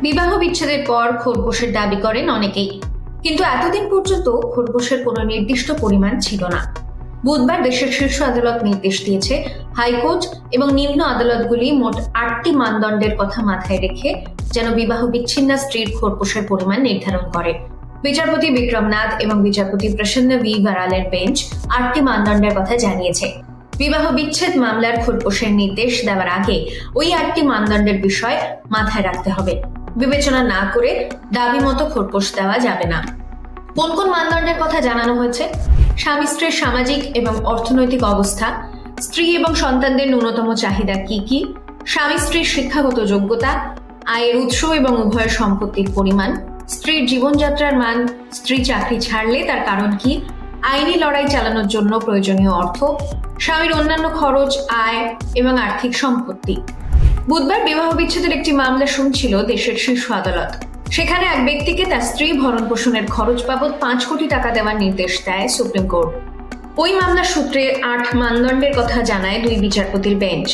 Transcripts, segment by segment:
বিবাহ বিচ্ছেদের পর খোরপোশের দাবি করেন অনেকেই, কিন্তু এতদিন পর্যন্ত খোরপোশের কোনো নির্দিষ্ট পরিমাণ ছিল না। বুধবার দেশের শীর্ষ আদালত নির্দেশ দিয়েছে, হাইকোর্ট এবং নিম্ন আদালতগুলি মোট 8টি মানদণ্ডের কথা মাথায় রেখে যেন বিবাহ বিচ্ছিন্না স্ত্রীর খোরপোশের পরিমাণ নির্ধারণ করে। বিচারপতি বিক্রম নাথ এবং বিচারপতি প্রসন্ন ভি ভারালের বেঞ্চ 8টি মানদণ্ডের কথা জানিয়েছে। বিবাহ বিচ্ছেদ মামলার খোরপোশের নির্দেশ দেওয়ার আগে ওই 8টি মানদণ্ডের বিষয় মাথায় রাখতে হবে। বিবেচনা না করে দাবি মতো খোরপোশ দেওয়া যাবে না। কোন কোন মানদণ্ডের কথা জানানো হয়েছে? স্বামী স্ত্রীর সামাজিক এবং অর্থনৈতিক অবস্থা, স্ত্রী এবং সন্তানদের ন্যূনতম চাহিদা কি কি, স্বামী স্ত্রীর শিক্ষাগত যোগ্যতা, আয়ের উৎস এবং উভয়ের সম্পত্তির পরিমাণ, স্ত্রীর জীবনযাত্রার মান, স্ত্রী চাকরি ছাড়লে তার কারণ কি, আইনি লড়াই চালানোর জন্য প্রয়োজনীয় অর্থ, স্বামীর অন্যান্য খরচ, আয় এবং আর্থিক সম্পত্তি। বুধবার বিবাহ বিচ্ছেদের একটি মামলা শুনছিল দেশের শীর্ষ আদালত। সেখানে এক ব্যক্তিকে তার স্ত্রী ভরণ পোষণের খরচ বাবদ 5 কোটি টাকা দেওয়ার নির্দেশ দেয় সুপ্রিম কোর্ট। ওই মামলার সূত্রে 8 মানদণ্ডের কথা জানায় 2 বিচারপতির বেঞ্চ।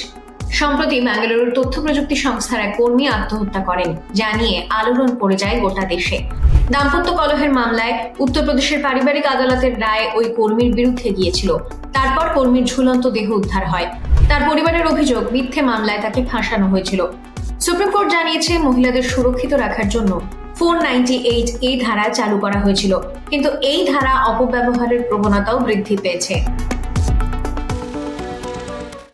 সম্প্রতি বেঙ্গালুরুর তথ্য প্রযুক্তি সংস্থার এক কর্মী আত্মহত্যা করেন, যা নিয়ে আলোড়ন পড়ে যায় গোটা দেশে। দাম্পত্য কলহের মামলায় উত্তরপ্রদেশের পারিবারিক আদালতের রায় ওই কর্মীর বিরুদ্ধে গিয়েছিল। তারপর কর্মীর ঝুলন্ত দেহ উদ্ধার হয়। তার পরিবারের অভিযোগ, মিথ্যে মামলায় তাকে ফাঁসানো হয়েছিল। সুপ্রিম কোর্ট জানিয়েছে, মহিলাদের সুরক্ষিত রাখার জন্য 498 এই ধারা চালু করা হয়েছিল, কিন্তু এই ধারা অপব্যবহারের প্রবণতাও বৃদ্ধি পেয়েছে।